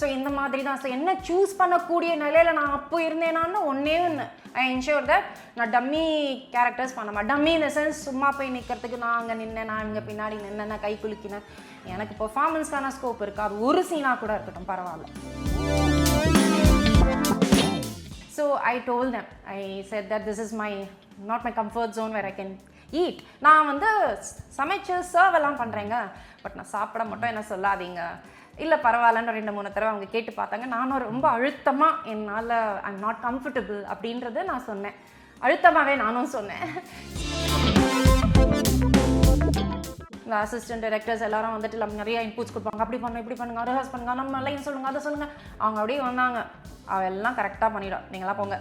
So இந்த மாதிரி தான். ஸோ என்ன சூஸ் பண்ணக்கூடிய நிலையில் நான் அப்போ இருந்தேனான்னு ஒன்றே ஒன்று, ஐ என்ஷூர் தட் நான் டம்மி கேரக்டர்ஸ் பண்ண மாட்டேன். டம்மி இந்த சென்ஸ் சும்மா போய் நிற்கிறதுக்கு நான் அங்கே நின்னேன், நான் இங்கே பின்னாடி நின்னேன், கை குலுக்கினேன். எனக்கு பெர்ஃபார்மன்ஸ்க்கான ஸ்கோப் இருக்குது, அது ஒரு சீனாக கூட இருக்கட்டும் பரவாயில்ல. So I told them, I said that this is not my comfort zone where I can eat. நான் வந்து சமைச்சு சர்வ் எல்லாம் பண்ணுறேங்க, பட் நான் சாப்பிட மட்டும் என்ன சொல்லாதீங்க. இல்லை பரவாயில்லன்னு 2-3 தடவை அவங்க கேட்டு பார்த்தாங்க. நானும் ரொம்ப அழுத்தமாக என்னால் ஐம் நாட் கம்ஃபர்டபுள் அப்படின்றத நான் சொன்னேன், அழுத்தமாகவே நானும் சொன்னேன். இந்த அசிஸ்டன்ட் டைரக்டர்ஸ் எல்லாரும் வந்துட்டு நம்ம நிறைய இன்புட்ஸ் கொடுப்பாங்க, அப்படி பண்ணுங்க இப்படி பண்ணுங்க, ரிஹர்ஸ் பண்ணுங்க, நம்ம லைன் சொல்லுங்கள் அதை சொல்லுங்கள். அவங்க அப்படியே வந்தாங்க, அவெல்லாம் கரெக்டாக பண்ணிடும், நீங்களாம் போங்க.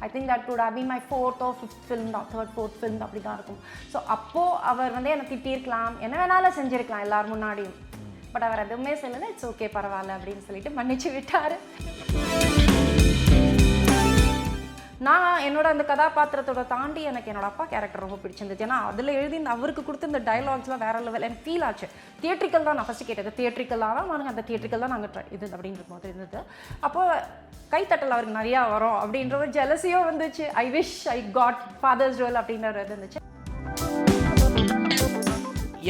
I think that would have been my 4th or 5th film, 3rd 4th film அப்படி தான் இருக்கும். ஸோ அப்போது அவர் வந்து என்னை திட்டிருக்கலாம், என்ன வேணாலும் செஞ்சுருக்கலாம் எல்லாரும் முன்னாடியும், பட் அவர் எதுவுமே சொல்லலை. இட்ஸ் ஓகே பரவாயில்ல அப்படின்னு சொல்லிட்டு மன்னிச்சு விட்டார். நான் என்னோட அந்த கதாபாத்திரத்தோட தாண்டி எனக்கு என்னோட அப்பா கேரக்டர் ரொம்ப பிடிச்சிருந்துச்சு. ஏன்னா அதில் எழுதி அவருக்கு கொடுத்து இந்த டைலாக்ஸ்லாம் வேற லெவல் எனக்கு ஃபீல் ஆச்சு. தியேட்ரிக்கல் தான் நான் ஃபஸ்ட்டு கேட்டது, தியேட்ரிக்கலாக தான் நாங்கள் அந்த தியேட்ரிக்கல் தான் நாங்கள் இது அப்படின்ற போது இருந்தது. அப்போது கைத்தட்டல் அவருக்கு நிறையா வரும் அப்படின்ற ஒரு ஜெலசியோ வந்துச்சு. I wish I got father's role அப்படின்ற ஒரு இருந்துச்சு.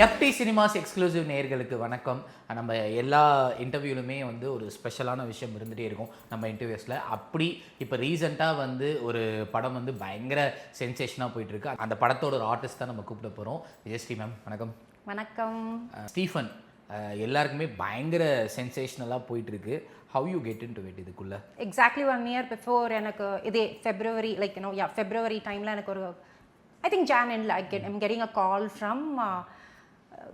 எஃப்டி சினிமாஸ் எக்ஸ்க்ளூசிவ் நேயர்களுக்கு வணக்கம். நம்ம எல்லா இன்டர்வியூலுமே வந்து ஒரு ஸ்பெஷலான விஷயம் இருந்துகிட்டே இருக்கும் நம்ம இன்டர்வியூஸில். அப்படி இப்போ ரீசெண்டாக வந்து ஒரு படம் வந்து பயங்கர சென்சேஷனாக போயிட்டுருக்கு. அந்த படத்தோட ஒரு ஆர்டிஸ்ட் தான் நம்ம கூப்பிட போகிறோம். விஜயஸ்ரீ மேம் வணக்கம். வணக்கம். ஸ்டீஃபன் எல்லாருக்குமே பயங்கர சென்சேஷனலாக போயிட்டுருக்கு. How you get in to it இதுக்குள்ளே? எக்ஸாக்ட்லி 1 year பிஃபோர் எனக்கு இதே ஃபெப்ரவரி ஃபெப்ரவரி டைமில் எனக்கு ஒரு ஐ திங்க் ஜான் எண்டில் I'm getting a call from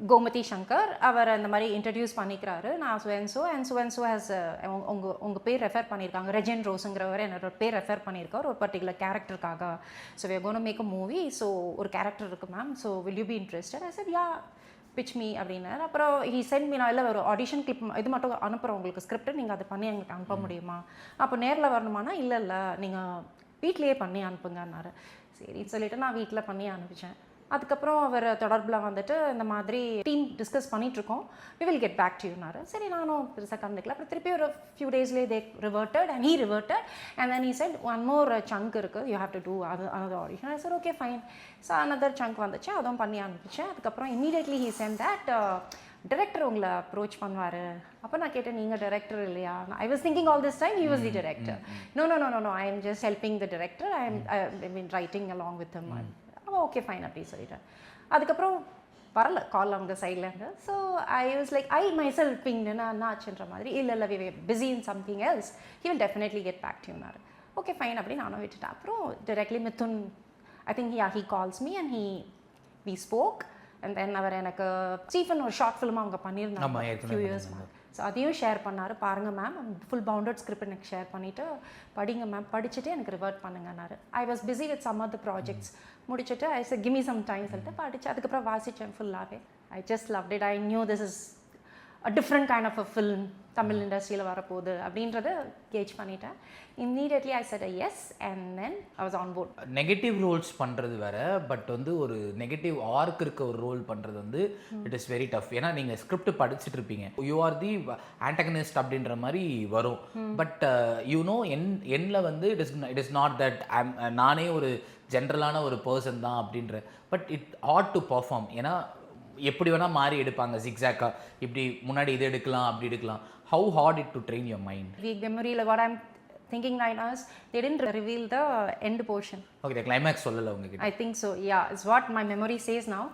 Gomathi Shankar. அவர் அந்த மாதிரி இன்ட்ரடியூஸ் பண்ணிக்கிறாரு, நான் சுவன்சோ ஹேஸ் உங்கள் பேர் ரெஃபர் பண்ணியிருக்காங்க, ரெஜன் ரோஸுங்கிறவர் என்னோட பேர் ரெஃபர் பண்ணியிருக்கார் ஒரு பர்டிகுலர் கேரக்டருக்காக. So we are gonna make a movie, so ஒரு கேரக்டர் இருக்குது ma'am, so will you be interested? I said yeah pitch me அப்படின்னாரு. அப்புறம் ஹீ சென்ட் மீ, நான் இல்லை ஒரு ஆடிஷன் கிளிப் இது மட்டும் அனுப்புகிறோம் உங்களுக்கு ஸ்கிரிப்ட், நீங்கள் அதை பண்ணி எங்களுக்கு அனுப்ப முடியுமா? அப்போ நேரில் வரணுமானா இல்லை நீங்கள் வீட்லேயே பண்ணி அனுப்புங்கன்னாரு. சரின்னு சொல்லிவிட்டு நான் வீட்டில் பண்ணி அனுப்பிச்சேன். அதுக்கப்புறம் அவர் தொடர்பில் வந்துட்டு இந்த மாதிரி டீம் டிஸ்கஸ் பண்ணிகிட்ருக்கோம், we will get back to யூனாரு. சரி நானும் பெருசாக கண்டுக்கல. அப்புறம் திருப்பி ஒரு ஃபியூ டேஸ்லேயே they reverted and he reverted and then he said one more chunk இருக்குது, you have to do another audition. I said okay fine. So another chunk வந்துச்சு, அதுவும் பண்ணி அனுப்பிச்சேன். அதுக்கப்புறம் immediately he sent that director உங்களை approach பண்ணுவார். அப்போ நான் கேட்டேன், நீங்கள் டிரெக்டர் இல்லையா? I was thinking all this time he was the director. No I am just helping the director, I mean writing along with him. Okay fine அப்படின்னு சொல்லிட்டேன். அதுக்கப்புறம் வரல கால் அவங்க சைட்லேருந்து. So I was like I myself பிங்னு என்ன ஆச்சுன்ற மாதிரி. இல்லை we busy in something else, he will definitely get back to யூனாரு. ஓகே ஃபைன் அப்படின்னு நானும் விட்டுட்டேன். அப்புறம் directly Mithun I think he calls me and we spoke and then அவர் எனக்கு ஸ்டீஃபன் ஒரு ஷார்ட் ஃபிலிம் அவங்க பண்ணியிருந்தாங்க ஃபியூ இயர்ஸ் மேம். ஸோ அதையும் ஷேர் பண்ணார். பாருங்கள் மேம், ஃபுல் பவுண்டட் ஸ்கிரிப்ட் எனக்கு ஷேர் பண்ணிவிட்டு படிங்க மேம், படிச்சுட்டு எனக்கு ரிவர்ட் பண்ணுங்கன்னாரு. I was busy with some of the projects முடிச்சுட்டு I சாid give me some time சொல்லிட்டு படித்து அதுக்கப்புறம் வாசித்தேன் ஃபுல்லாகவே. I just loved it. I knew this is a different kind of a film Tamil இண்டஸ்ட்ரியில் வரப்போகுது அப்படின்றத கேட்ச் பண்ணிட்டேன். Immediately I said yes and then I was on board. Negative roles பண்ணுறது வேற, பட் வந்து ஒரு நெகட்டிவ் ஆர்க் இருக்க ஒரு ரோல் பண்ணுறது வந்து இட் இஸ் வெரி டஃப். ஏன்னா நீங்கள் ஸ்கிரிப்ட் படிச்சுட்டு இருப்பீங்க, யூ ஆர் தி ஆன்டகனிஸ்ட் அப்படின்ற மாதிரி வரும். பட் யூனோ எண்ணில் வந்து இட் இஸ் நாட் தட் நானே ஒரு ஜென்ரலான ஒரு பர்சன் தான் அப்படின்ற, but it hard to perform. ஏன்னா எப்படி வேணால் மாறி எடுப்பாங்க, ஜிக்ஸாக்கா இப்படி முன்னாடி இது எடுக்கலாம் அப்படி எடுக்கலாம். How hard it to train your mind? Weak மெமரியில் what I'm thinking right now is they didn't reveal the end portion. Okay, the climax சொல்லல உங்ககிட்ட. I think so, yeah, it's what my memory says now.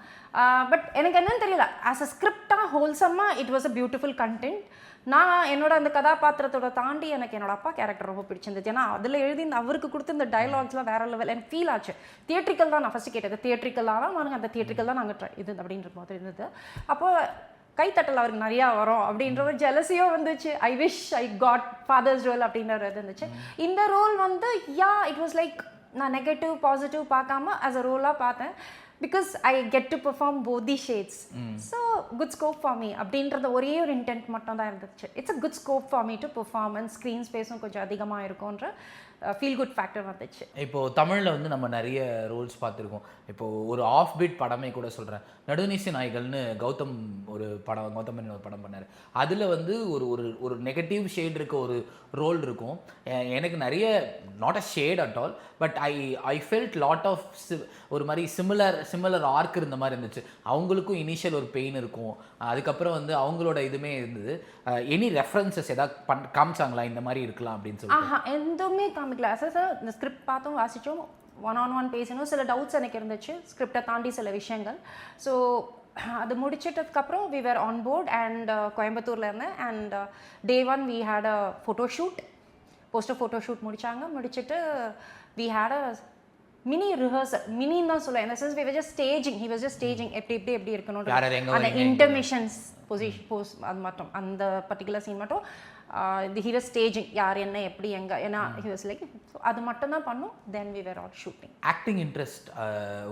But எனக்கு என்னன்னு தெரியல, as a script wholesome it was a beautiful content. நான் என்னோட அந்த கதாபாத்திரத்தோட தாண்டி எனக்கு என்னோட அப்பா கேரக்டர் ரொம்ப பிடிச்சிருந்துச்சு. ஏன்னா அதில் எழுதி அவருக்கு கொடுத்து இந்த டைலாக்ஸ்லாம் வேற லெவல் எனக்கு ஃபீல் ஆச்சு. தியேட்ரிக்கல் தான் நான் ஃபஸ்ட்டு கேட்டது, தியேட்ரிக்கலாக தான் நாங்கள் அந்த தியேட்ரிக்கல் தான் நாங்கள் இது அப்படின்ற மாதிரி இருந்தது. அப்போது கைத்தட்டல் அவருக்கு நிறையா வரும் அப்படின்ற ஒரு ஜெலசியோ வந்துச்சு. I wish I got father's role அப்படின்ற ஒரு இது இருந்துச்சு. இந்த ரோல் வந்து இட் வாஸ் லைக் நான் நெகட்டிவ் பாசிட்டிவ் பார்க்காம ஆஸ் அ ரோலாக பார்த்தேன். Because I get to perform both the shades. So good scope for me அப்படின்றத ஒரே ஒரு இன்டென்ட் மட்டும் தான் இருந்துச்சு. It's a good scope for me to perform and screen ஸ்பேஸும் கொஞ்சம் அதிகமாக இருக்கும்ன்ற ஃபீல் குட் ஃபேக்டர் வந்துச்சு. இப்போது தமிழில் வந்து நம்ம நிறைய ரோல்ஸ் பார்த்துருக்கோம். இப்போது ஒரு ஆஃப் பீட் படமே கூட சொல்கிறேன், நடுநிசி நாய்கள்னு கௌதம் மேனன் ஒரு படம் பண்ணார். அதில் வந்து ஒரு ஒரு ஒரு நெகட்டிவ் ஷேட் இருக்க ஒரு ரோல் இருக்கும். எனக்கு நிறைய not a shade at all, but I felt lot of ஒரு மாதிரி சிமிலர் ஆர்க் இருந்த மாதிரி இருந்துச்சு. அவங்களுக்கும் இனிஷியல் ஒரு பெயின் இருக்கும், அதுக்கப்புறம் வந்து அவங்களோட இதுவுமே இருந்தது. எனி ரெஃபரன்சஸ் ஏதாவது காமிச்சாங்களா இந்த மாதிரி இருக்கலாம் அப்படின்னு சொல்லி? எதுவுமே காமிக்கல. சார் இந்த ஸ்கிரிப்ட் பார்த்தோம், வாசித்தோம், ஒன் பேசணும். சில டவுட்ஸ் எனக்கு இருந்துச்சு ஸ்கிரிப்டை தாண்டி சில விஷயங்கள். ஸோ அது முடிச்சிட்டதுக்கப்புறம் we were on board and கோயம்புத்தூரில் இருந்தேன். And day 1 we had a photoshoot, poster photoshoot முடிச்சுட்டு we had a mini rehearsal. மினின்னு தான் சொல்லுவேன், இந்த sense we were just staging, he was just staging எப்படி இருக்கணும், அந்த இன்டர்மிஷன்ஸ் போஸ் அது மட்டும், அந்த பர்டிகுலர் சீன் மட்டும் ஹி வாஸ் ஸ்டேஜிங், யார் என்ன எப்படி எங்கே, ஏன்னா ஹி வாஸ் லைக், ஸோ அது மட்டும் தான் பண்ணோம். Then we were all shooting. Acting interest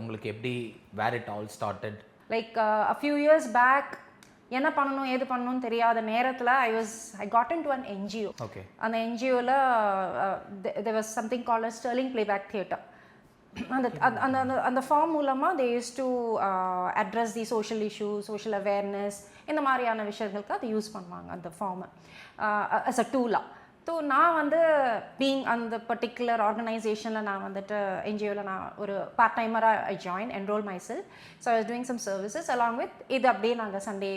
உங்களுக்கு எப்படி, where it all started? Like a few years back என்ன பண்ணணும் ஏது பண்ணணும்னு தெரியாத நேரத்தில் I got into an NGO. Okay. அந்த NGOவில் there was something called as Sterling Playback Theatre. அந்த ஃபார்ம் மூலமாக they used to address the social issues, social awareness, இந்த மாதிரியான விஷயங்களுக்கு அதை யூஸ் பண்ணுவாங்க அந்த ஃபார்மை as a tool. ஸோ நான் வந்து பீங் அந்த பர்டிகுலர் ஆர்கனைசேஷனில் நான் வந்துட்டு NGOவில் நான் ஒரு பார்ட் டைமராக I join, enrol myself. So I was doing some services along with இது. அப்படியே நாங்கள் சண்டே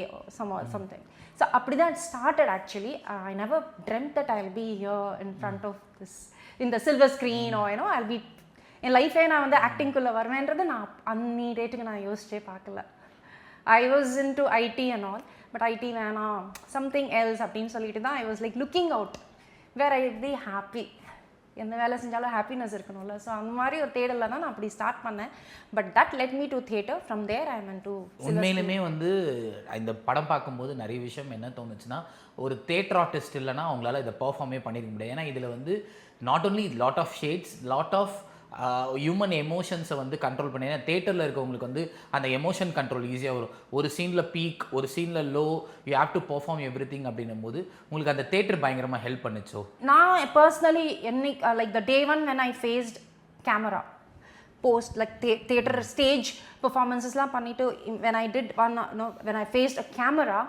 சம்திங். ஸோ அப்படி தான் it started actually. I never dreamt that I will be here in front of this இந்த silver screen oh you know I will be, என் லைஃபே நான் வந்து ஆக்டிங்குள்ளே வருவேன்றது நான் அன்னி டேட்டுக்கு நான் யோசிச்சே பார்க்கல. I was into IT and all, but IT வேணாம், சம்திங் எல்ஸ் அப்படின்னு சொல்லிட்டு தான் I was like looking out where I be happy. எந்த வேலை செஞ்சாலும் ஹாப்பினஸ் இருக்கணும்ல. ஸோ அந்த மாதிரி ஒரு தேடலில் தான் நான் அப்படி ஸ்டார்ட் பண்ணேன். But that led me to theatre. From there I meant to. உண்மையிலுமே வந்து இந்த படம் பார்க்கும்போது நிறைய விஷயம் என்ன தோணுச்சுன்னா, ஒரு தேட்டர் ஆர்டிஸ்ட் இல்லைன்னா அவங்களால இதை பெர்ஃபார்மே பண்ணியிருக்க முடியாது. ஏன்னா இதில் வந்து not only lot of shades, lot of human எமோஷன்ஸை வந்து கண்ட்ரோல் பண்ணி, ஏன்னா தேட்டரில் இருக்கவங்களுக்கு வந்து அந்த எமோஷன் கண்ட்ரோல் ஈஸியாக வரும். ஒரு சீனில் பீக், ஒரு சீனில் low, you have to perform every thing அப்படின்னும் போது உங்களுக்கு அந்த தேட்டர் பயங்கரமாக ஹெல்ப் பண்ணிச்சோ? நான் பர்சனலி என்னைக்கு like the day 1 when I faced camera post like theater stage performances-லாம் பண்ணிட்டு when I did when I faced a camera,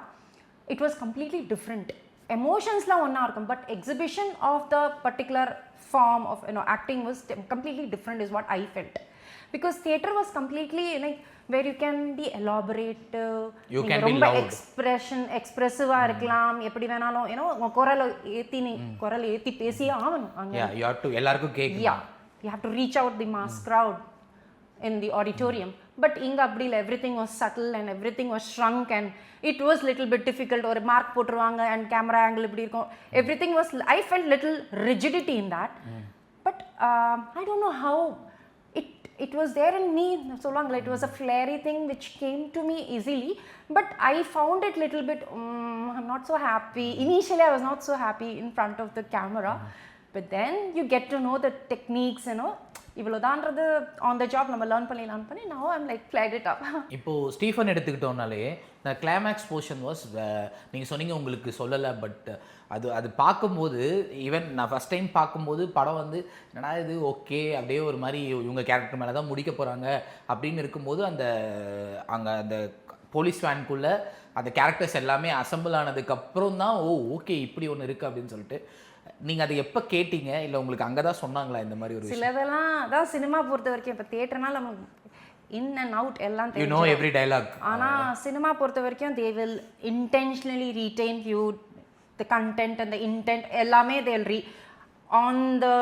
it was completely different. Emotions-லாம் ஒன்றா இருக்கும், but exhibition of the particular form of acting was completely different is what I felt, because theater was completely like where you can be elaborate, you can be loud, expressive இருக்கலாம், எப்படி வேணாலும் உங்க குரல் ஏத்தி பேசியே ஆகணும் அங்க. Yeah, you have to எல்லாருக்கும் கேட்கணும். Yeah, you have to reach out the mass crowd in the auditorium. But inga அப்படி இல்லை, everything was subtle and everything was shrunk and it was little bit difficult. ஒரு mark போட்டுருவாங்க and camera angle இப்படி இருக்கும், everything was, I felt little rigidity in that. But I don't know how it was there in me so long. Like it was a flary thing which came to me easily, but I found it little bit I'm not so happy. Initially I was not so happy in front of the camera, but then you get to know the techniques, இவ்வளோதான்றது on the job நம்ம learn பண்ணி now I'm like flagged it up. இப்போது Stephen எடுத்துக்கிட்டோம்னாலே இந்த climax portion was, நீங்கள் சொன்னீங்க உங்களுக்கு சொல்லலை, பட் அது பார்க்கும்போது ஈவன் நான் ஃபஸ்ட் டைம் பார்க்கும்போது படம் வந்து என்னடா இது ஓகே அப்படியே ஒரு மாதிரி இவங்க கேரக்டர் மேலே தான் முடிக்க போகிறாங்க அப்படின்னு இருக்கும்போது அந்த போலீஸ் வேனுக்குள்ளே அந்த கேரக்டர்ஸ் எல்லாமே அசம்பிள் ஆனதுக்கப்புறம் தான் ஓகே இப்படி ஒன்று இருக்குது அப்படின்னு சொல்லிட்டு நீங்கள் அதை எப்போ கேட்டீங்க, இல்லை உங்களுக்கு அங்கே தான் சொன்னாங்களா இந்த மாதிரி ஒரு சிலதெல்லாம்? அதான் சினிமா பொறுத்த வரைக்கும் இப்போ தியேட்டர்னால நம்ம இன் அண்ட் அவுட் எல்லாம் தெரியும், யூ நோ எவ்ரி டயலாக். ஆனால் சினிமா பொறுத்த வரைக்கும் they will intentionally retain you the content and the intent எல்லாமே தேல் ஆன் த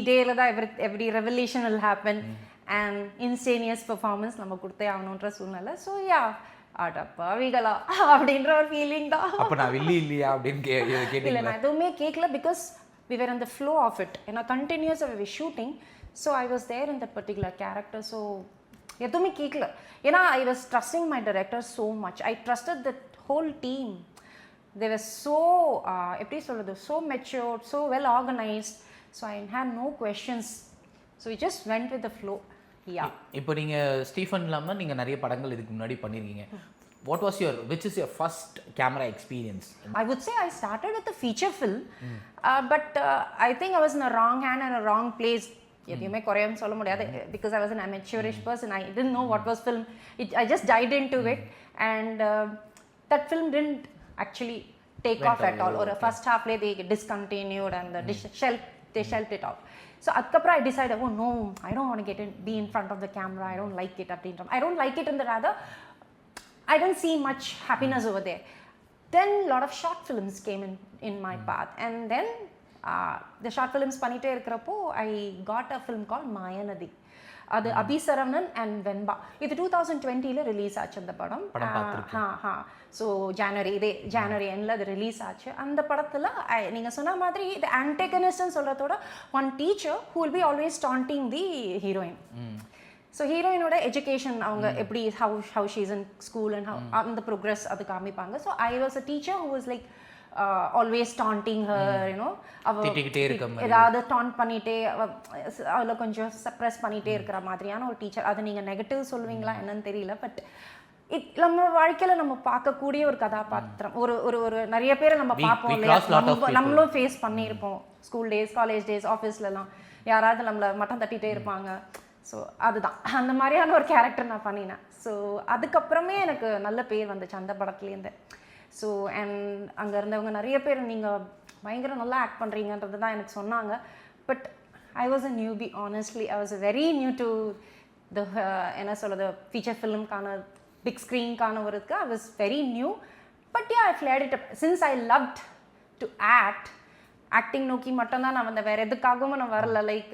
டேல தான் every revolution will happen and instantaneous performance நம்ம கொடுத்தே ஆகணுன்ற சூழ்நிலை. ஸோ யா அடப்பாவிகளா அப்படின்ற ஒரு ஃபீலிங் தான். அப்போ நான் வில்லி இல்லையா அப்படின்னு கேட்டீங்க? இல்லை, நான் எதுவுமே கேட்கல, because we were in the flow of it. ஏன்னா கண்டினியூஸாக we were shooting, so I was there in that particular character. So எதுவுமே கேட்கல, ஏன்னா I was trusting my director so much. I trusted the whole team. They were so எப்படி சொல்கிறது, so matured, so well organized, so I had no questions. So we just went with the flow. இப்போ நீங்கள் Stephen இல்லாமல் நீங்கள் நிறைய படங்கள் இதுக்கு முன்னாடி பண்ணியிருக்கீங்க. what was which is your first camera experience? I would say I started with a feature film, but I think I was in a wrong hand and a wrong place. எதுவுமே குறையன்னு சொல்ல முடியாது, because I was an amateurish person. I didn't know what was film. I just dived into it, and that film didn't actually take off at all. Or first half they discontinued and they shelved it off. So அதுக்கப்புறம் I decided, oh no, I don't want to be in front of the camera. I don't like it. I don't like it in the rather I didn't see much happiness over there. Then a lot of short films came in my path, and then the short films பண்ணிட்டே இருக்கிறப்போ I got a film called Mayanadi. அது Abi Saravanan and வெண்பா. இது 2020ல release ஆச்சு அந்த படம். So ஜனவரி எண்ணில் அது release ஆச்சு. அந்த படத்தில் நீங்கள் சொன்ன மாதிரி இது ஆன்டகனிஸ்ட்னு சொல்கிறதோட one teacher who will be always taunting the heroine. So ஹீரோயினோட எஜுகேஷன் அவங்க எப்படி how she's in school and அந்த ப்ரோக்ரஸ் அது காமிப்பாங்க. So I was a teacher who was like always taunting her, you know, ஏதாவது டாண்ட் பண்ணிட்டே அதில் கொஞ்சம் சப்ரெஸ் பண்ணிகிட்டே இருக்கிற மாதிரியான ஒரு டீச்சர். அது நீங்கள் நெகட்டிவ் சொல்லுவீங்களா என்னன்னு தெரியல, பட் நம்ம வாழ்க்கையில் நம்ம பார்க்கக்கூடிய ஒரு கதாபாத்திரம். ஒரு ஒரு ஒரு நிறைய பேரை நம்ம பார்ப்போம் இல்லையா, நம்மளும் ஃபேஸ் பண்ணியிருப்போம். ஸ்கூல் டேஸ், காலேஜ் டேஸ், ஆஃபீஸ்லலாம் யாராவது நம்மளை மட்டம் தட்டிகிட்டே இருப்பாங்க. ஸோ அதுதான் அந்த மாதிரியான ஒரு கேரக்டர் நான் பண்ணினேன். ஸோ அதுக்கப்புறமே எனக்கு நல்ல பேர் வந்துச்சு அந்த படத்துலேருந்து. ஸோ அண்ட் அங்கே இருந்தவங்க நிறைய பேர் நீங்கள் பயங்கர நல்லா ஆக்ட் பண்ணுறீங்கன்றது தான் எனக்கு சொன்னாங்க. But I was a newbie, honestly I was very new to the என்ன சொல்கிறது ஃபீச்சர் ஃபிலிம்கான பிக் ஸ்க்ரீன்கான ஒரு இதுக்கு I was very new. But I flat it up since I loved to act. Acting நோக்கி மட்டும்தான் நான் வந்தேன், வேறு எதுக்காகவும் நான் வரல. லைக்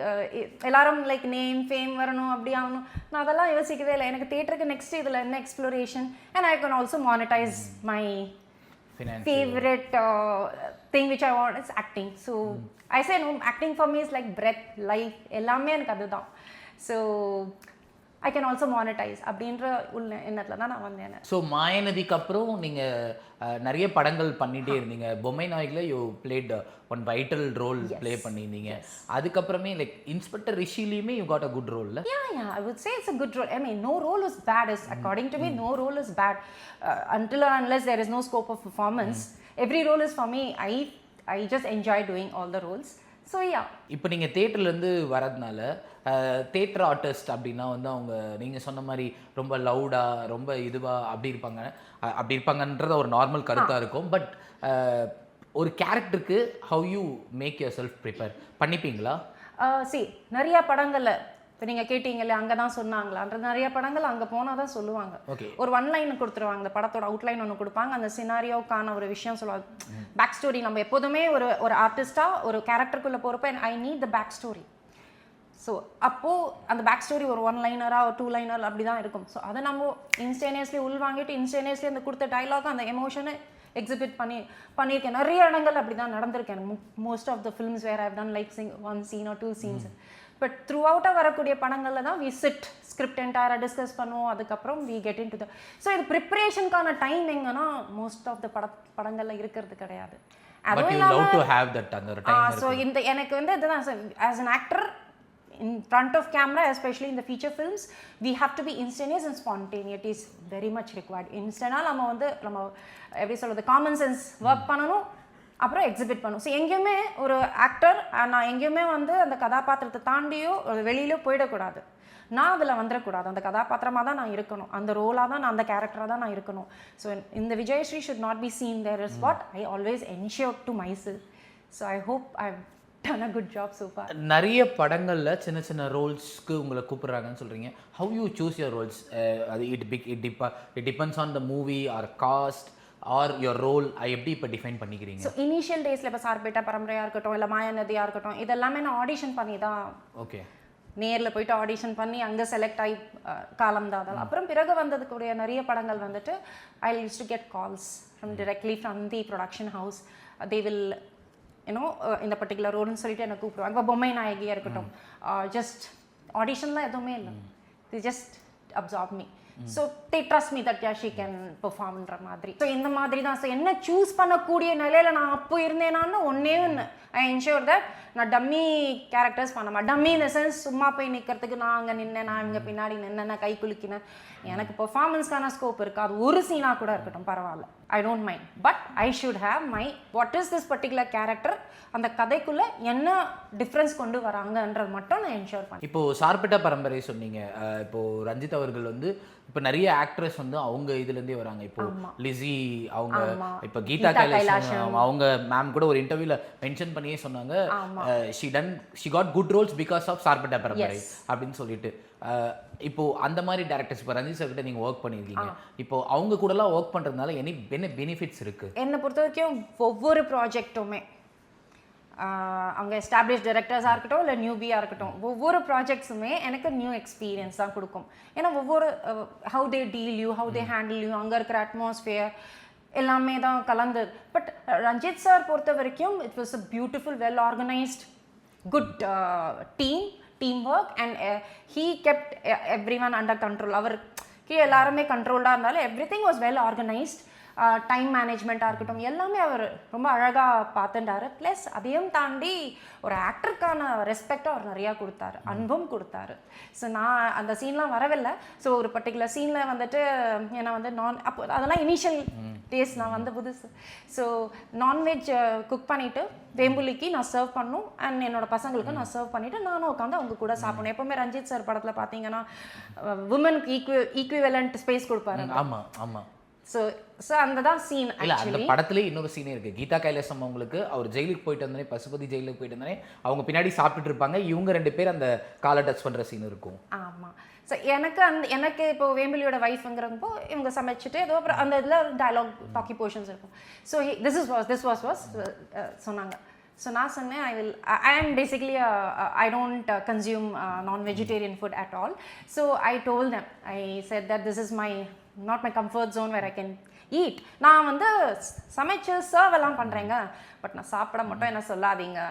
எல்லாரும் லைக் நேம் ஃபேம் வரணும் அப்படி ஆகணும், நான் அதெல்லாம் யோசிக்கவே இல்லை. எனக்கு தேட்டருக்கு நெக்ஸ்ட் இதில் என்ன exploration, and I can also monetise my favorite thing which I want is acting. So I say no, acting for me is like breath, life, எல்லாமே எனக்கு அதுதான். So I can also monetize அப்படின்ற உள்ள எண்ணத்துல தான் நான் வந்தேன். ஸோ மாயநதிக்கு அப்புறம் நீங்கள் நிறைய படங்கள் பண்ணிகிட்டே இருந்தீங்க. பொம்மை நாயகில் you played one vital role play பண்ணியிருந்தீங்க. அதுக்கப்புறமே லைக் இன்ஸ்பெக்டர் ரிஷிலையுமே you got a good role. Yeah, I would say it's a good role. I mean, no role is bad. According to me, no role is bad until or unless there is no scope of performance. Every role is for me. I just enjoy doing all the roles. So yeah, இப்போ நீங்கள் தேட்டர்லேருந்து வரதுனால theatre artist அப்படின்னா வந்து அவங்க நீங்கள் சொன்ன மாதிரி ரொம்ப லவுடாக ரொம்ப இதுவாக அப்படி இருப்பாங்கன்றத ஒரு நார்மல் கருத்தாக இருக்கும். பட் ஒரு கேரக்டருக்கு how you make yourself prepare பண்ணிப்பீங்களா? நிறைய படங்களில் இப்போ நீங்கள் கேட்டீங்கல்ல அங்கே தான் சொன்னாங்களான்ற நிறைய படங்கள் அங்கே போனால் தான் சொல்லுவாங்க. ஒரு ஒன் லைன் கொடுத்துருவாங்க, அந்த படத்தோட அவுட்லைன் ஒன்று கொடுப்பாங்க, அந்த சினாரியோக்கான ஒரு விஷயம் சொல்லுவாங்க, பேக் ஸ்டோரி. நம்ம எப்போதுமே ஒரு ஆர்டிஸ்டாக ஒரு கேரக்டருக்குள்ளே போகிறப்ப I need the back story. So அப்போது அந்த பேக் ஸ்டோரி ஒரு ஒன் லைனராக ஒரு 2 லைனர் அப்படி தான் இருக்கும். ஸோ அதை நம்ம இன்ஸ்டேனியஸ்லி உள்வாங்கிட்டு இன்ஸ்டேனியஸ்லி அந்த கொடுத்த டைலாக் அந்த எமோஷனை எக்ஸிபிட் பண்ணியிருக்கேன். நிறைய இடங்கள் அப்படி தான் நடந்திருக்கேன். Most of the films where I've done like 1 scene or 2 scenes. But த்ரூ அவுட்டாக வரக்கூடிய படங்களில் தான் வி சிட் ஸ்கிரிப்ட் என்டையராக டிஸ்கஸ் பண்ணுவோம். அதுக்கப்புறம் we get in to the so இது ப்ரிப்பரேஷனுக்கான டைம் எங்கன்னா மோஸ்ட் ஆஃப் த படங்களில் இருக்கிறது கிடையாது. அதுவும் இல்லாமல் ஸோ இந்த எனக்கு வந்து இதுதான் as an actor in front of camera, especially in the feature films, we have to be instantaneous and spontaneity is very much required. Instant நம்ம எப்படி சொல்றது, காமன் சென்ஸ் ஒர்க் பண்ணணும், அப்புறம் எக்ஸிபிட் பண்ணும். ஸோ எங்கேயுமே ஒரு ஆக்டர் நான் எங்கேயுமே வந்து அந்த கதாபாத்திரத்தை தாண்டியோ வெளியிலோ போயிடக்கூடாது. நான் அதில் வந்துடக்கூடாது. அந்த கதாபாத்திரமாக தான் நான் இருக்கணும், அந்த ரோலாக தான் நான், அந்த கேரக்டராக தான் நான் இருக்கணும். ஸோ இந்த Vijayashree should not be seen there is what I always ensure to myself. So I hope I done a good job so far. நிறைய படங்களில் சின்ன சின்ன ரோல்ஸ்க்கு உங்களை கூப்பிடுறாங்கன்னு சொல்கிறீங்க. How you choose your roles? அது it depends on the movie or cast or your role. எப்படி இப்போ டிஃபைன் பண்ணிக்கிறீங்க? ஸோ இனிஷியல் டேஸில் இப்போ சார்பேட்டா பரம்பரையாக இருக்கட்டும், இல்லை மாயாநதியாக இருக்கட்டும், இதெல்லாமே நான் ஆடிஷன் பண்ணி தான், ஓகே, நேரில் போயிட்டு ஆடிஷன் பண்ணி அங்கே செலக்ட் ஆகி காலம் தான் அதெல்லாம். அப்புறம் பிறகு வந்ததுக்குரிய நிறைய படங்கள் வந்துட்டு I use to get calls from directly from the production house. They will you know இந்த பர்டிகுலர் ரோல்னு சொல்லிட்டு எனக்கு கூப்பிடுவாங்க. இப்போ பொம்மை நாயகியாக இருக்கட்டும், ஜஸ்ட் ஆடிஷன்லாம் எதுவுமே இல்லை, the just absorb me. So they trust me that yeah she can பெர்ஃபார்ம்ன்ற மாதிரி. ஸோ இந்த மாதிரி தான். ஸோ என்ன சூஸ் பண்ணக்கூடிய நிலையில் நான் அப்போ இருந்தேனான்னு ஒன்றே ஒன்று, ஐ என்ஷூர் தட் நான் டம்மி கேரக்டர்ஸ் பண்ண மாட்டேன். டம்மி இந்த சென்ஸ் சும்மா போய் நிற்கிறதுக்கு நான் அங்கே நின்னேன், நான் இவங்க பின்னாடி நின்னேன், நான் கை குலுக்கினேன். எனக்கு பெர்ஃபார்மன்ஸ்க்கான ஸ்கோப் இருக்குது, அது ஒரு சீனாக கூட இருக்கட்டும் பரவாயில்ல, I don't mind. But I should have my what is this particular character, அந்த கதைக்குள்ளே என்ன டிஃப்ரென்ஸ் கொண்டு வராங்கன்றது மட்டும் நான் என்ஷூர் பண்ணேன். இப்போது சார்பட்ட பரம்பரை சொன்னீங்க. இப்போது ரஞ்சித் அவர்கள் வந்து இப்போ நிறைய ஆக்ட்ரஸ் வந்து அவங்க இதுலேருந்தே வராங்க. இப்போ லிஸி அவங்க, இப்போ கீதா கைலாஷம் அவங்க மேம் கூட ஒரு இன்டர்வியூல மென்ஷன் பண்ணியே சொன்னாங்க, she got good roles because of Sarpatta Parambarai அப்படின்னு சொல்லிட்டு. இப்போ அந்த மாதிரி டேரக்டர்ஸ் இப்போ ரஞ்சித் சார் கிட்ட நீங்கள் ஒர்க் பண்ணியிருக்கீங்க, இப்போ அவங்க கூடலாம் ஒர்க் பண்ணுறதுனால என்ன பெனிஃபிட்ஸ் இருக்குது? என்னை பொறுத்த வரைக்கும் ஒவ்வொரு ப்ராஜெக்ட்டுமே அவங்க எஸ்டாப்ளிஷ் டைரக்டர்ஸாக இருக்கட்டும் இல்லை நியூபியாக இருக்கட்டும், ஒவ்வொரு ப்ராஜெக்ட்ஸுமே எனக்கு நியூ எக்ஸ்பீரியன்ஸ் தான் கொடுக்கும். ஏன்னா ஒவ்வொரு how they deal you, how they handle you, அங்கே இருக்கிற அட்மாஸ்ஃபியர் எல்லாமே தான் கலந்தது. பட் ரஞ்சித் சார் பொறுத்த வரைக்கும் it was a beautiful, well organised, good team work and he kept everyone under control. அவருக்கு எல்லாருமே கண்ட்ரோல்டாக இருந்தாலும் everything was well organised. Time மேனேஜ்மெண்ட்டாக இருக்கட்டும் எல்லாமே அவர் ரொம்ப அழகாக பார்த்துட்டாரு. ப்ளஸ் அதையும் தாண்டி ஒரு ஆக்டருக்கான ரெஸ்பெக்டாக அவர் நிறையா கொடுத்தாரு, அன்பும் கொடுத்தாரு. ஸோ நான் அந்த சீன்லாம் வரவில்லை. ஸோ ஒரு பர்டிகுலர் சீனில் வந்துட்டு ஏன்னா வந்து அப்போ அதெல்லாம் இனிஷியல் டேஸ் நான் வந்த புதுசு. ஸோ நான்வெஜ் குக் பண்ணிவிட்டு வேம்புலிக்கு நான் சர்வ் பண்ணும் அண்ட் என்னோட பசங்களுக்கு நான் சர்வ் பண்ணிவிட்டு நானும் உட்காந்து அவங்க கூட சாப்பிடணும். எப்போவுமே ரஞ்சித் சார் படத்தில் பார்த்தீங்கன்னா உமனுக்கு ஈக்குவலண்ட் ஸ்பேஸ் கொடுப்பாரு. ஆமாம் ஆமாம். ஸோ அந்த தான் சீன். இல்லை, அந்த படத்துலேயே இன்னொரு சீனே இருக்குது. கீதா கைலாசம் அவங்களுக்கு அவர் ஜெயிலுக்கு போயிட்டு வந்தோடனே, பசுபதி ஜெயிலுக்கு போயிட்டு வந்தோடனே அவங்க பின்னாடி சாப்பிட்டுட்டு இருப்பாங்க, இவங்க 2 பேர் அந்த காலை டச் பண்ணுற சீன் இருக்கும். ஆமாம். ஸோ எனக்கு இப்போ வேம்பிலியோட வைஃப்ங்கிறப்போ இவங்க சமைச்சிட்டு ஏதோ அப்புறம் அந்த இதில் ஒரு டயலாக் டாக்கி போர்ஷன்ஸ் இருக்கும். ஸோ திஸ் வாஸ் சொன்னாங்க. ஸோ நான் சொன்னேன் ஐ ஆம் basically I don't consume non-vegetarian food at all. So I told them, I said that this is not my comfort zone where I can eat. நான் வந்து சமைச்சு serve எல்லாம் பண்ணுறேங்க, பட் நான் சாப்பிட மட்டும் என்ன சொல்லாதீங்க.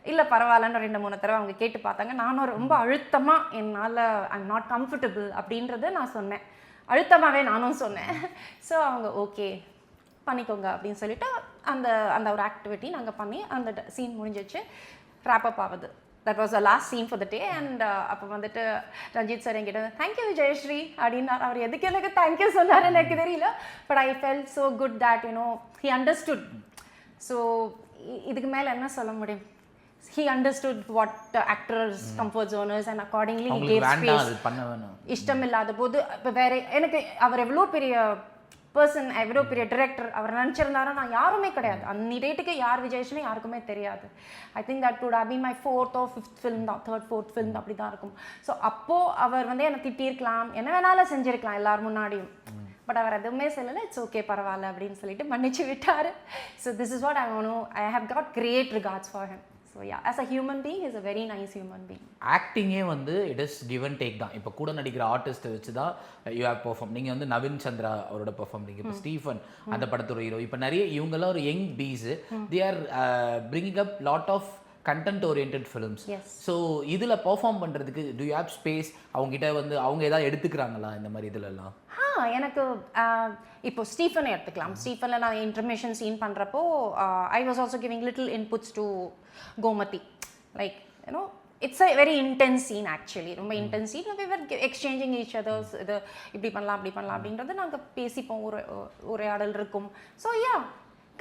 இல்லை பரவாயில்லன்னு 2-3 தடவை அவங்க கேட்டு பார்த்தாங்க. நானும் ரொம்ப அழுத்தமாக என்னால் ஐம் நாட் கம்ஃபர்டபுள் அப்படின்றத நான் சொன்னேன், அழுத்தமாகவே நானும் சொன்னேன். ஸோ அவங்க ஓகே பண்ணிக்கோங்க அப்படின்னு சொல்லிட்டு அந்த ஒரு ஆக்டிவிட்டி நாங்கள் பண்ணி அந்த சீன் முடிஞ்சிச்சு, ரேப்பப் ஆகுது. That was the last scene for the day. And அப்போ வந்துட்டு ரஞ்சித் சார் என்கிட்ட தேங்க்யூ விஜயஸ்ரீ அப்படின்னார். அவர் எதுக்கு எனக்கு தேங்க்யூ சொன்னார் எனக்கு தெரியல, but I felt so good that he understood. So இதுக்கு மேலே என்ன சொல்ல முடியும்? He understood what the actor's comfort zone is and accordingly he gave space. இஷ்டம் இல்லாத போது இப்போ வேற எனக்கு அவர் எவ்வளோ பெரிய பர்சன், எவ்வளோ பெரிய டிரெக்டர் அவர் நினச்சிருந்தாரோ நான் யாருமே கிடையாது. அந்த டேட்டுக்கு யார் விஜயஸ்ரீ யாருக்குமே தெரியாது. I think that would have been my 4th or 5th film தான், 3rd 4th film அப்படி தான் இருக்கும். ஸோ அப்போது அவர் வந்து என்னை திட்டிருக்கலாம், என்ன வேணாலும் செஞ்சுருக்கலாம் எல்லார் முன்னாடியும், பட் அவர் எதுவுமே சொல்லலை. இட்ஸ் ஓகே பரவாயில்ல அப்படின்னு சொல்லிட்டு மன்னிச்சு விட்டார். So this is what I have got great regards for him. So yeah, as a human being, he's a very nice human being. ஆக்டிங்கே வந்து it is give and take தான். இப்போ கூட நடிக்கிற ஆர்டிஸ்ட்டை வச்சு தான் யூ ஹேவ் பெர்ஃபார்ம். நீங்கள் வந்து நவீன் சந்திரா அவரோட பெர்ஃபார்ம் பண்ணிங்க, இப்போ ஸ்டீஃபன் அந்த படத்தோட ஹீரோ, இப்போ நிறைய இவங்கெல்லாம் ஒரு young piece, they are bringing up lot of content oriented films. So இதில் பெர்ஃபார்ம் பண்ணுறதுக்கு டு யூ ஹேவ் ஸ்பேஸ்? அவங்ககிட்ட வந்து அவங்க ஏதாவது எடுத்துக்கிறாங்களா இந்த மாதிரி இதுலலாம்? எனக்கு இப்போ ஸ்டீஃபனை எடுத்துக்கலாம். ஸ்டீஃபனில் நான் இன்டர்மேஷன் சீன் பண்ணுறப்போ I was also giving little inputs to Gomathi. Like it's a very intense scene actually, ரொம்ப intense scene. We were exchanging each others, இது இப்படி பண்ணலாம் அப்படி பண்ணலாம் அப்படின்றது நாங்கள் பேசிப்போம், உரையாடல் இருக்கும். ஸோ யா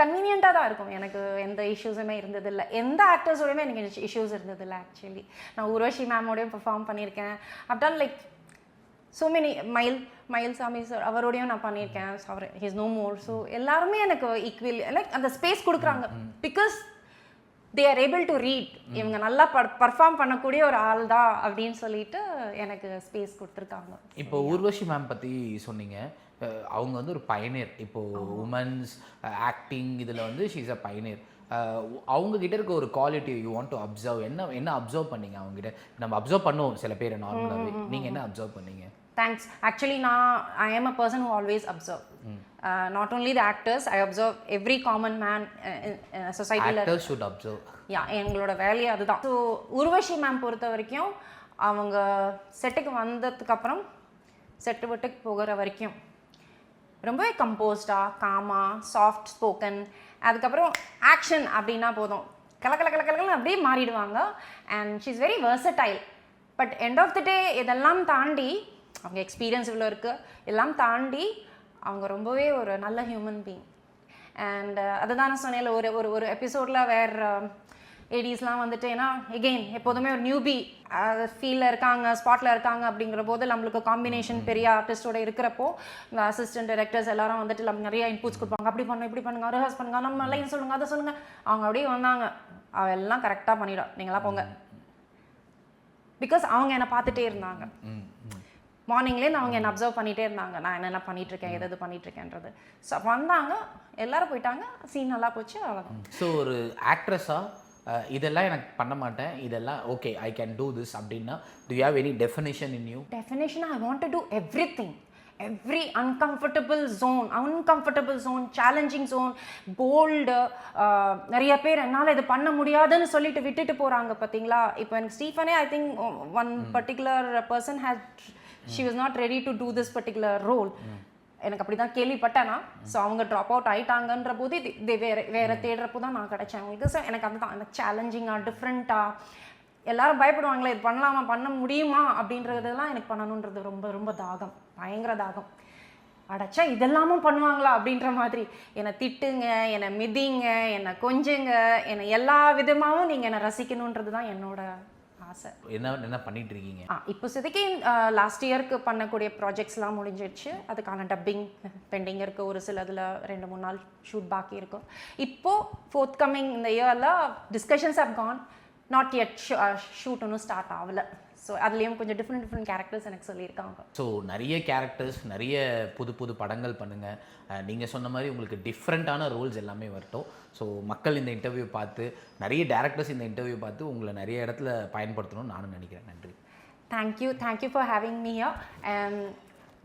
கன்வீனியண்ட்டாக தான் இருக்கும். எனக்கு எந்த இஷ்யூஸுமே இருந்ததில்லை, எந்த ஆக்டர்ஸோடையுமே எனக்கு இஷ்யூஸ் இருந்ததில்லை ஆக்சுவலி. நான் உர்வஷி மேமோடையும் பெர்ஃபார்ம் பண்ணியிருக்கேன். I've done like so many Mayilsamy sir அவரோடையும் நான் பண்ணியிருக்கேன். அவர் ஹிஸ் நோ மோர். ஸோ எல்லாருமே எனக்கு ஈக்குவல் லைக் அந்த ஸ்பேஸ் கொடுக்குறாங்க, because they are able to read. இவங்க நல்லா பர்ஃபார்ம் பண்ணக்கூடிய ஒரு ஆள் தான் அப்படின்னு சொல்லிட்டு எனக்கு ஸ்பேஸ் கொடுத்துருக்காங்க. இப்போ ஊர்வஷி மேம் பற்றி சொன்னீங்க, அவங்க வந்து ஒரு பயனியர். இப்போது உமன்ஸ் ஆக்டிங் இதில் வந்து ஷீ இஸ் அ பயனியர். அவங்கக்கிட்ட இருக்க ஒரு quality you want to observe, என்ன அப்சர்வ் பண்ணீங்க அவங்ககிட்ட? நம்ம அப்சர்வ் பண்ணுவோம் சில பேர் நார்மலாகவே, நீங்கள் என்ன அப்சர்வ் பண்ணீங்க? Thanks. Actually, I am a person who always observe. Not only the actors, I observe every common man in society. Actors should observe. Yeah, எங்களோட வேலையே அதுதான். ஸோ உர்வஷி மேம் பொறுத்த வரைக்கும் அவங்க செட்டுக்கு வந்ததுக்கப்புறம் செட்டு விட்டுக்கு போகிற வரைக்கும் ரொம்பவே கம்போஸ்டாக காமாக சாஃப்ட் ஸ்போக்கன். அதுக்கப்புறம் ஆக்ஷன் அப்படின்னா போதும் கலக்கலன்னு அப்படியே மாறிடுவாங்க. And she is very versatile. But end of the day இதெல்லாம் தாண்டி அவங்க எக்ஸ்பீரியன்ஸ் இவ்வளோ இருக்குது, எல்லாம் தாண்டி அவங்க ரொம்பவே ஒரு நல்ல ஹியூமன் பீயிங். அண்ட் அதுதான் நான் சொன்னேன் ஒரு ஒரு ஒரு எபிசோடில் வேறு ஏடிஸ்லாம் வந்துட்டு ஏன்னா எகெயின் எப்போதுமே ஒரு நியூபி ஃபீல்டில் இருக்காங்க, ஸ்பாட்டில் இருக்காங்க அப்படிங்கிற போது நம்மளுக்கு காம்பினேஷன் பெரிய ஆர்டிஸ்டோட இருக்கிறப்போ இந்த அசிஸ்டன்ட் டைரக்டர்ஸ் எல்லாரும் வந்துட்டு நம்ம நிறைய இன்புட்ஸ் கொடுப்பாங்க. அப்படி பண்ணணும், இப்படி பண்ணுங்க, ரிஹர்ஸ் பண்ணுங்க, நம்ம லைன் சொல்லுங்கள், அதை சொல்லுங்கள். அவங்க அப்படியே வந்தாங்க, அவெல்லாம் கரெக்டாக பண்ணிடும், நீங்களாம் போங்க. பிகாஸ் அவங்க என்னை பார்த்துட்டே இருந்தாங்க. மார்னிங்லேருந்து அவங்க என்னை அப்சர்வ் பண்ணிகிட்டே இருந்தாங்க, நான் என்னென்ன பண்ணிகிட்ருக்கேன், எது பண்ணிகிட்ருக்கேன்றது. ஸோ வந்தாங்க, எல்லோரும் போயிட்டாங்க, சீன் நல்லா போச்சு, அவ்வளோதான். ஸோ ஒரு ஆக்ட்ரஸாக இதெல்லாம் எனக்கு பண்ண மாட்டேன், இதெல்லாம் okay I can do this அப்படின்னா do you have any definition in you? Definition I want to do everything. Every uncomfortable zone, challenging zone, bold. நிறைய பேர் என்னால் இது பண்ண முடியாதுன்னு சொல்லிட்டு விட்டுட்டு போகிறாங்க பார்த்தீங்களா. இப்போ எனக்கு ஸ்டீஃபனே I think one particular person she was not ready to do this particular role. எனக்கு அப்படி தான் கேள்விப்பட்டேன்னா. ஸோ அவங்க ட்ராப் அவுட் ஆகிட்டாங்கன்ற போது இது வேறு தேடுறப்போ தான் நான் கிடச்சேன் அவங்களுக்கு. ஸோ எனக்கு அதுதான் அந்த சேலஞ்சிங்காக டிஃப்ரெண்ட்டாக எல்லோரும் பயப்படுவாங்களே இது பண்ணலாமா பண்ண முடியுமா அப்படின்றதெல்லாம் எனக்கு பண்ணணுன்றது ரொம்ப ரொம்ப தாகம், பயங்கர தாகம். அடைச்சா இதெல்லாமும் பண்ணுவாங்களா அப்படின்ற மாதிரி என்னை திட்டுங்க, என்னை மிதிங்க, என்னை கொஞ்சுங்க, என்னை எல்லா விதமாகவும் நீங்கள் என்னை ரசிக்கணுன்றது தான் என்னோட ஆசை. என்ன பண்ணிட்டு இருக்கீங்க இப்போ இப்போதைக்கு லாஸ்ட் இயருக்கு பண்ணக்கூடிய ப்ராஜெக்ட்ஸ்லாம் முடிஞ்சிடுச்சு. அதுக்கான டப்பிங் பெண்டிங் இருக்குது, ஒரு சில இதில் 2-3 நாள் ஷூட் பாக்கி இருக்கும். இப்போது ஃபோர்த் கம்மிங் இந்த இயரில் discussions have gone, not yet shoot ஒன்றும் ஸ்டார்ட் ஆகலை. ஸோ அதுலேயும் கொஞ்சம் டிஃப்ரெண்ட் கேரக்டர்ஸ் எனக்கு சொல்லியிருக்காங்க. ஸோ நிறைய கேரக்டர்ஸ், நிறைய புது படங்கள் பண்ணுங்கள். நீங்கள் சொன்ன மாதிரி உங்களுக்கு டிஃப்ரெண்ட்டான ரோல்ஸ் எல்லாமே வரட்டும். ஸோ மக்கள் இந்த இன்டர்வியூ பார்த்து, நிறைய டேரக்டர்ஸ் இந்த இன்டர்வியூ பார்த்து உங்களை நிறைய இடத்துல பயன்படுத்தணும்னு நானும் நினைக்கிறேன். நன்றி. Thank you for having me here. And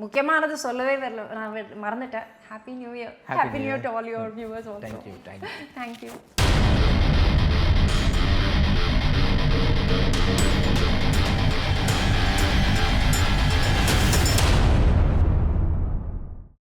முக்கியமானது சொல்லவே வரல, நான் மறந்துட்டேன். Happy new year. Happy new year to all your viewers also. Thank you.